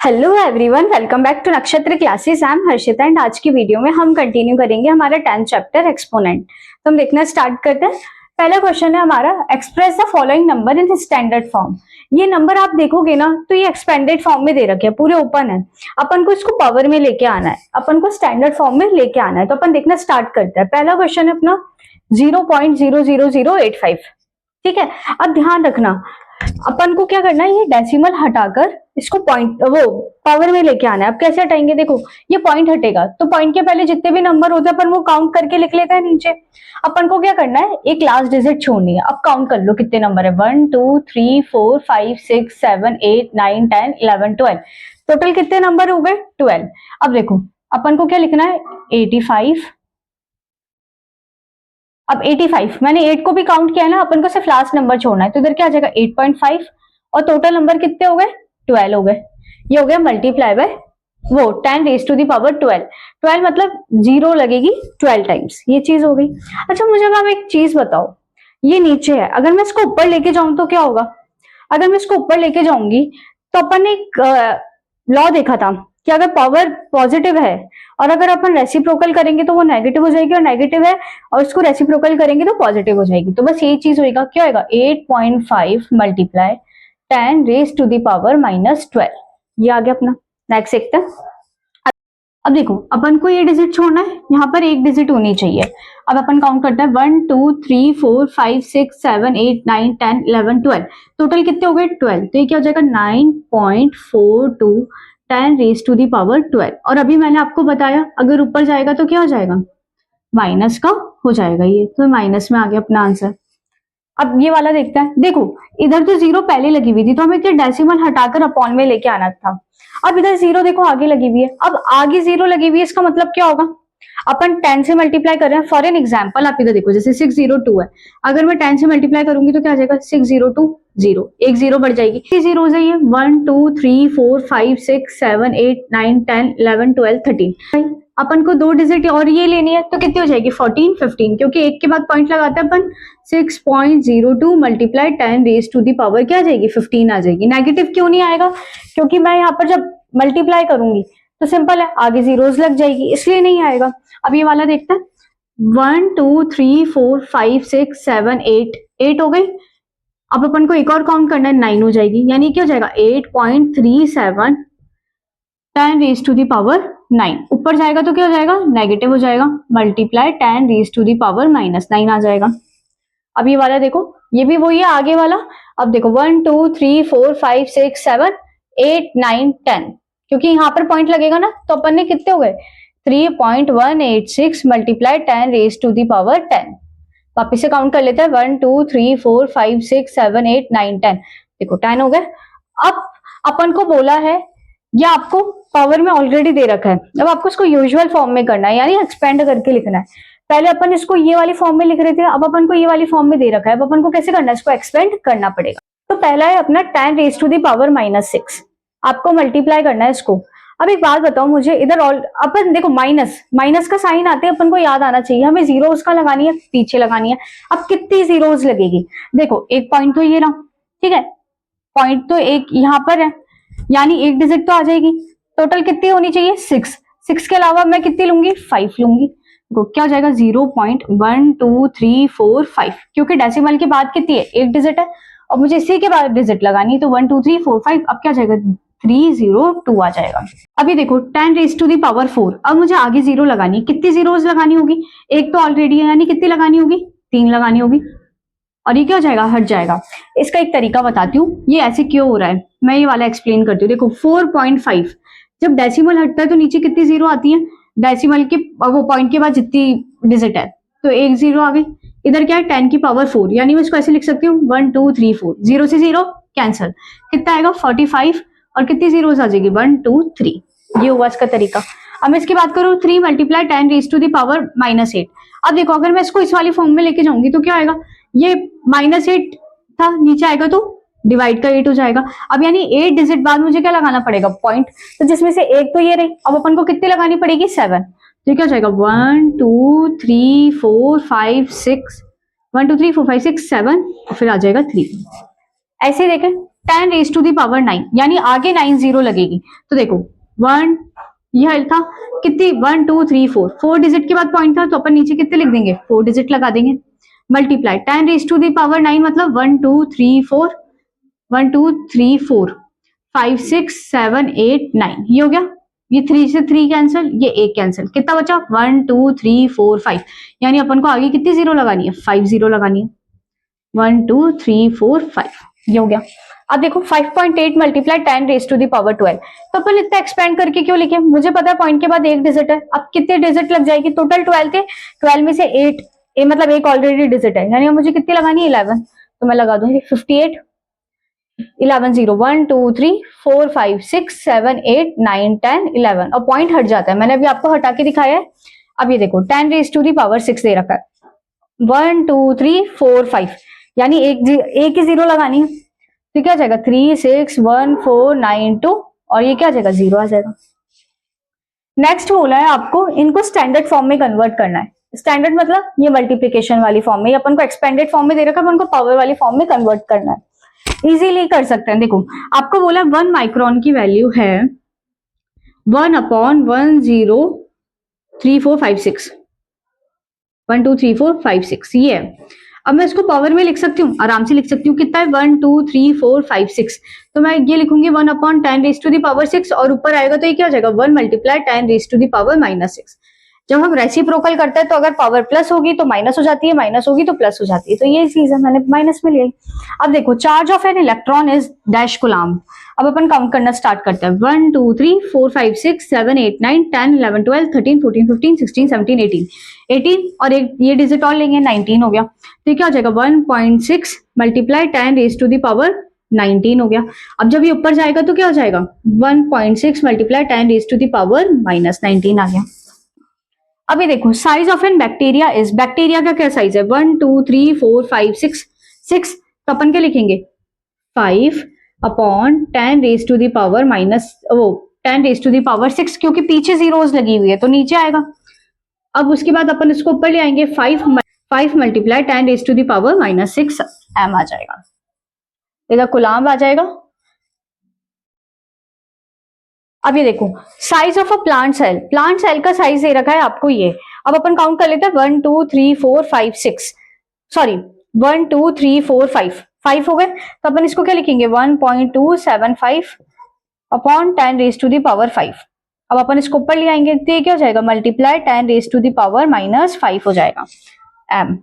Hello everyone, welcome back to Nakshatra classes. I am Harshita and आज की video में हम कंटिन्यू करेंगे हमारा 10th चैप्टर एक्सपोनेंट। तो हम देखना स्टार्ट करते हैं। पहला क्वेश्चन है हमारा, express the following number in standard form. ये नंबर आप देखोगे ना तो ये एक्सपेंडेड फॉर्म में दे रखे हैं, पूरे ओपन है। अपन को इसको पावर में लेके आना है, अपन को स्टैंडर्ड फॉर्म में लेके आना है। तो अपन देखना स्टार्ट करते हैं। पहला क्वेश्चन है अपना 0.00085। ठीक है, अब ध्यान रखना अपन को क्या करना है, ये डेसिमल हटाकर इसको पॉइंट वो पावर में लेके आना है। अब कैसे हटाएंगे, देखो ये पॉइंट हटेगा तो पॉइंट के पहले जितने भी नंबर होते हैं अपन वो काउंट करके लिख लेते हैं नीचे। अपन को क्या करना है, एक लास्ट डिजिट छोड़नी है। अब काउंट कर लो कितने नंबर है, 1 2 3 4 5 6 7 8 9 10 11 12। टोटल कितने नंबर हो गए, 12। अब देखो अपन को क्या लिखना है, 85। अब 85 मैंने 8 को भी काउंट किया ना, अपन को सिर्फ लास्ट नंबर छोड़ना है। तो इधर क्या आ जाएगा 8.5 और टोटल नंबर कितने हो गए, 12 हो गए। ये हो गया मल्टीप्लाई बाय वो 10 रेज टू दी पावर 12। 12 मतलब 0 लगेगी 12 टाइम्स, ये चीज हो गई। अच्छा मुझे अब आप एक चीज बताओ, ये नीचे है, अगर मैं इसको ऊपर लेके जाऊं तो क्या होगा। अगर मैं इसको ऊपर लेके जाऊंगी तो अपन ने एक लॉ देखा था कि अगर पावर पॉजिटिव है और अगर अपन रेसिप्रोकल करेंगे तो वो नेगेटिव हो जाएगी, और नेगेटिव है और इसको रेसिप्रोकल करेंगे तो पॉजिटिव हो जाएगी। तो बस यही चीज होगा, क्या होगा 8.5 multiply 10 raise to the power -12। ये आ गया अपना। नेक्स्ट देखते हैं। अब देखो अपन को ये डिजिट छोड़ना है, यहाँ पर एक डिजिट होनी चाहिए। अब अपन काउंट करते हैं 1 2 3 4 5 6 7 8 9 10 11 12। टोटल कितने हो गए, 12। तो ये क्या हो जाएगा 9.42 10 रेज टू दी पावर 12। और अभी मैंने आपको बताया अगर ऊपर जाएगा तो क्या हो जाएगा, माइनस का हो जाएगा। ये तो माइनस में आ गया अपना आंसर। अब ये वाला देखते हैं। देखो इधर तो 0 पहले लगी हुई थी तो हमें क्या डेसिमल हटाकर अपॉन में लेके आना था। अब इधर 0 देखो आगे लगी हुई है, अब आगे 0 लगी हुई है, इसका मतलब क्या होगा, अपन 10 से मल्टीप्लाई कर रहे हैं। फॉर एन एग्जांपल आप इधर देखो, जैसे 602 है, अगर मैं 10 से मल्टीप्लाई करूंगी तो क्या आ जाएगा 602 0, एक 0 बढ़ जाएगी। 3 0 हो जाइए, 1 2 3 4 5 6 7 8 9 10 11 12 13। अपन को दो डिजिट और ये लेनी है तो कितनी हो जाएगी 14 15, क्योंकि एक के बाद पॉइंट लगाते हैं अपन। 6.02 multiply 10 raise to the power क्या आ जाएगी 15 आ जाएगी। नेगेटिव क्यों नहीं आएगा, क्योंकि मैं यहाँ पर जब मल्टीप्लाई करूंगी तो सिंपल है, आगे जीरोस लग जाएगी, इसलिए नहीं आएगा। अब ये वाला देखते हैं, 1 2 3 4 5 6 7 8 8 हो गई। अब अपन को एक और काउंट करना है, 9 हो जाएगी, यानी क्या हो जाएगा 8.37 10 रेज टू दी पावर 9। ऊपर जाएगा तो क्या हो जाएगा, नेगेटिव हो जाएगा, multiply 10 raise to the power -9 आ जाएगा। अब ये वाला देखो, ये भी वही है आगे वाला। अब देखो 1 2 3 4 5 6 7 8 9 10, क्योंकि यहाँ पर पॉइंट लगेगा ना, तो अपन ने कितने हो गए 3.186 multiply 10 raise to the power 10। वापिस से काउंट कर लेते हैं, 1 2 3 4 5 6 7 8 9 10। देखो 10 हो गए। अब अपन को बोला है, या आपको पावर में ऑलरेडी दे रखा है, अब आपको इसको यूजुअल फॉर्म में करना है, यानी एक्सपेंड करके लिखना है। पहले अपन इसको ये वाली फॉर्म में लिख रहे थे, अब अपन को ये वाली फॉर्म में दे रखा है। अब अपन को कैसे करना है, इसको एक्सपेंड करना पड़ेगा। तो पहला है अपना 10 रेज टू दी पावर -6, आपको मल्टीप्लाई करना है इसको। अब एक बात बताओ मुझे, इधर अपन देखो माइनस का साइन आते हैं, अपन को याद आना चाहिए, हमें जीरो उसका लगानी है, पीछे लगानी है। अब कितनी जीरोस लगेगी, देखो एक पॉइंट तो ये रहा, ठीक है, पॉइंट तो एक यहाँ पर है, यानी एक डिजिट तो आ जाएगी। टोटल कितनी होनी चाहिए 6 के अलावा मैं कितनी लूंगी 5 लूंगी। तो क्या हो जाएगा 0.1234 क्योंकि डेसिमल के बाद कितनी है, एक डिजिट है, और मुझे इसी के बाद डिजिट लगानी है, तो 1 2 3 4 5। अब क्या जाएगा 302 आ जाएगा। अभी देखो 10 रेज टू दी पावर 4, अब मुझे आगे 0 लगानी है। कितनी जीरोस लगानी होगी, एक तो ऑलरेडी है, यानी कितनी लगानी होगी 3 लगानी होगी, और ये क्या हो जाएगा हट जाएगा। इसका एक तरीका बताती हूँ, ये ऐसे क्यों हो रहा है, मैं ये वाला एक्सप्लेन करती हूँ। देखो 4.5 जब डेसिमल हटता है तो नीचे कितनी जीरो आती है, डेसिमल के वो पॉइंट के बाद जितनी डिजिट है, तो एक 0 आ गई। इधर क्या है 10 की पावर 4, यानी मैं इसको ऐसे लिख सकती हूँ 1 2 3 4, 0 से 0 कैंसिल, कितना आएगा 45, और कितनी जीरोस आ जाएगी 1 2 3। ये हुआ इसका तरीका। अब मैं इसकी बात करूँ 3 multiply 10 raise to the power -8। अब देखो अगर मैं इसको इस वाली फॉर्म में लेके जाऊंगी तो क्या आएगा, ये -8 था, नीचे आएगा तो डिवाइड का 8 हो जाएगा। अब यानी 8 डिजिट बाद मुझे क्या लगाना पड़ेगा पॉइंट, तो जिसमें से एक तो ये रही, अब अपन को कितनी लगानी पड़ेगी 7। तो क्या हो जाएगा 1 2 3 4 5 6 1 2 3 4 5 6 7, और फिर आ जाएगा 3। ऐसे देखें 10 रेज टू दी पावर 9, यानी आगे 9 जीरो लगेगी। तो देखो 1 यह था कितनी 1 2 3 4 4 डिजिट के बाद पॉइंट था, तो अपन नीचे कितने लिख देंगे 4 डिजिट लगा देंगे। Multiply 10 raise to the power 9 मतलब 1 2 3 4 1 2 3 4 5 6 7 8 9, ये हो गया। ये 3 से 3 कैंसिल, ये 1 कैंसिल, कितना बचा 1 2 3 4 5, यानी अपन को आगे कितनी जीरो लगानी है 5 जीरो लगानी है। 1 2 3 4 5, ये हो गया। अब देखो 5.8 multiply 10 raise to the power 12, तो अपन इतना एक्सपेंड करके क्यों लिखे, मुझे पता है पॉइंट के बाद एक डिजिट है। अब कितने डिजिट लग जाएगी, टोटल 12 थे, 12 में से 8 मतलब एक ऑलरेडी डिजिट है, यानी मुझे कितनी लगानी है 11, तो मैं लगा दूंगी 58 11 0 1 2 3 4 5 6 7 8 9 10 11, और पॉइंट हट जाता है, मैंने अभी आपको हटा के दिखाया है। अब ये देखो 10 रेज टू दी पावर 6 दे रखा है 1 2 3 4 5, यानी एक ही जीरो लगानी है, तो क्या जाएगा 3 6 1 4 9 2, और ये क्या जाएगा जीरो आ जाएगा। नेक्स्ट बोला है आपको इनको स्टैंडर्ड फॉर्म में कन्वर्ट करना है। स्टैंडर्ड मतलब ये मल्टीप्लिकेशन वाली फॉर्म में, अपन को एक्सपेंडेड फॉर्म में दे रखा है, अपन को पावर वाली फॉर्म में कन्वर्ट करना है। इजीली कर सकते हैं। देखो आपको बोला 1 माइक्रोन की वैल्यू है 1/103456 1 2 3 4 5 6, ये है। अब मैं इसको पावर में लिख सकती हूँ, आराम से लिख सकती हूँ, कितना है 1 2 3 4 5 6, तो मैं ये लिखूंगी 1/10 रेज टू दी पावर 6, और ऊपर आएगा तो ये क्या हो जाएगा 1 multiply 10 raise to the power -6। जब हम रेसिप्रोकल करते हैं तो अगर पावर प्लस होगी तो माइनस हो जाती है, माइनस होगी तो प्लस हो जाती है, तो ये चीज है, मैंने माइनस में लिया। अब देखो charge of an electron is dash coulomb. अब अपन काउंट करना स्टार्ट करते हैं 1 2 3 4 5 6 7 8 9 10 11 12 13 14 15 16 17 18 और एक ये डिजिट और लेंगे 19 हो गया, तो ये क्या हो जाएगा 1.6 multiply 10 raise to the power 19 हो गया। अब जब ये ऊपर जाएगा तो क्या हो जाएगा 1.6 multiply 10 raise to the power -19 आ गया। अभी देखो size of an bacteria is, bacteria का क्या साइज है 1 2 3 4 5 6 6, तो अपन क्या लिखेंगे 5/10 raise to the power 10 raise to the power 6, क्योंकि पीछे जीरोस लगी हुई है तो नीचे आएगा। अब उसके बाद अपन इसको ऊपर ले आएंगे 5 multiply 10 raise to the power -6 m आ जाएगा, इधर कूलम्ब आ जाएगा। अब ये देखो size of a plant cell का साइज दे रखा है आपको ये। अब अपन काउंट कर लेते हैं 1 2 3 4 5 6, सॉरी 1 2 3 4 5 हो गए, तो अपन इसको क्या लिखेंगे 1.275 upon 10 raise to the power 5। अब अपन इसको ऊपर ले आएंगे तो ये क्या हो जाएगा multiply 10 raise to the power -5 हो जाएगा एम।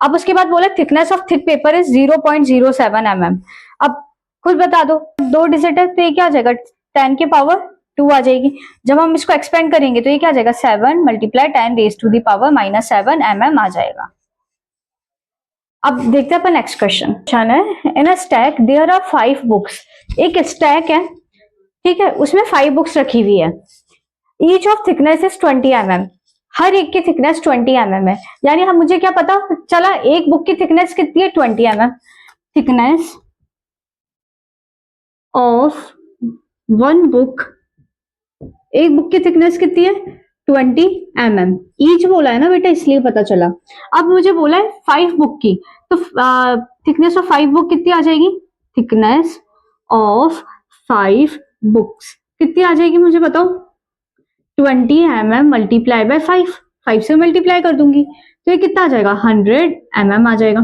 अब उसके बाद बोला thickness of thick paper is 0.07 mm। अब खुद बता दो, दो डिजिट है तो ये क्या आ जाएगा 10 के पावर 2 आ जाएगी। जब हम इसको एक्सपेंड करेंगे तो ये क्या आ जाएगा 7 multiply 10 raise to the power -7 mm आ जाएगा। अब देखते हैं अपन नेक्स्ट क्वेश्चन है in a stack there are 5 books. एक स्टैक है, ठीक है, उसमें 5 बुक्स रखी हुई है। Each of thickness is 20 mm, हर एक की थिकनेस 20 mm है, यानी हम मुझे क्या पता चला एक बुक की थिकनेस कितनी है 20 mm। Thickness of one book, एक बुक की थिकनेस कितनी है 20 mm। ईच बोला है ना बेटा इसलिए पता चला। अब मुझे बोला है 5 बुक की, तो थिकनेस ऑफ 5 बुक कितनी आ जाएगी, थिकनेस ऑफ 5 बुक्स कितनी आ जाएगी मुझे बताओ 20 mm मल्टीप्लाई बाय 5 से मल्टीप्लाई कर दूंगी तो ये कितना आ जाएगा 100 mm आ जाएगा।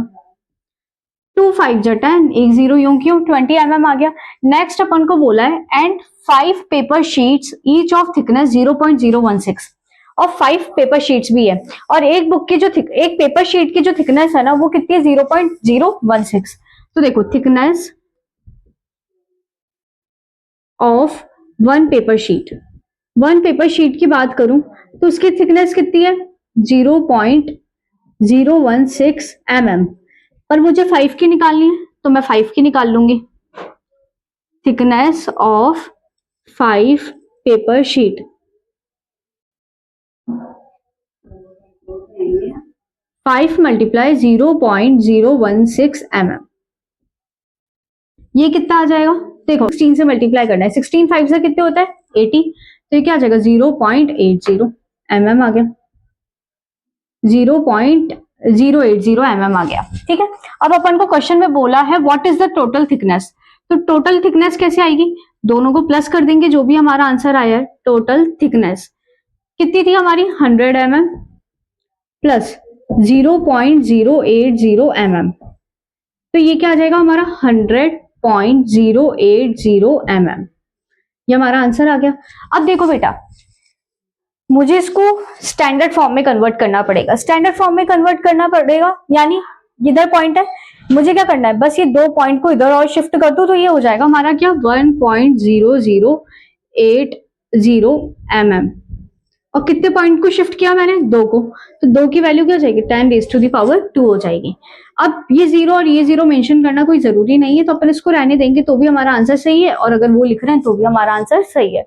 2 5 जा 10, एक जीरो यूं क्यों 20 mm आ गया। नेक्स्ट अपन को बोला है and 5 paper sheets each of thickness 0.016, और 5 पेपर शीट्स भी है, और एक बुक की जो एक पेपर शीट की जो थिकनेस है ना वो कितनी है 0.016। तो देखो thickness of one paper sheet की बात करूं तो उसकी थिकनेस कितनी है 0.016 mm, और मुझे 5 की निकालनी है तो मैं 5 की निकाल लूंगी। Thickness of 5 paper sheet 5 multiply 0.016 mm, ये कितना आ जाएगा देखो 16 से मल्टीप्लाई करना है, 16 5 से कितने होता है 80, तो ये क्या आ जाएगा 0.80 mm आ गया, 0.080 mm आ गया। ठीक है, अब अपन को क्वेश्चन में बोला है what is the total thickness, तो टोटल थिकनेस कैसे आएगी, दोनों को प्लस कर देंगे, जो भी हमारा आंसर आया है टोटल थिकनेस कितनी थी हमारी 100 mm प्लस 0.080 mm, तो ये क्या आ जाएगा हमारा 100.080 mm, ये हमारा आंसर आ गया। अब देखो बेटा, मुझे इसको स्टैंडर्ड फॉर्म में कन्वर्ट करना पड़ेगा, स्टैंडर्ड फॉर्म में कन्वर्ट करना पड़ेगा, यानी इधर पॉइंट है, मुझे क्या करना है, बस ये 2 पॉइंट को इधर और शिफ्ट कर दूं तो ये हो जाएगा हमारा क्या 1.0080 mm, और कितने पॉइंट को शिफ्ट किया मैंने, 2 को, तो 2 की वैल्यू क्या हो जाएगी 10⁻² हो जाएगी। अब ये 0 और ये 0 मेंशन करना कोई जरूरी नहीं है, तो अपन इसको रहने देंगे तो भी हमारा आंसर सही है, और अगर वो लिख रहे हैं तो भी हमारा आंसर सही है।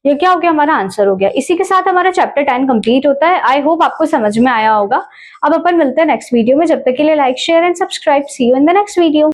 ये क्या हो गया, हमारा आंसर हो गया। इसी के साथ हमारा चैप्टर 10 कंप्लीट होता है। आई होप आपको समझ में आया होगा। अब अपन मिलते हैं नेक्स्ट वीडियो में, जब तक के लिए like share and subscribe. See you in the next video.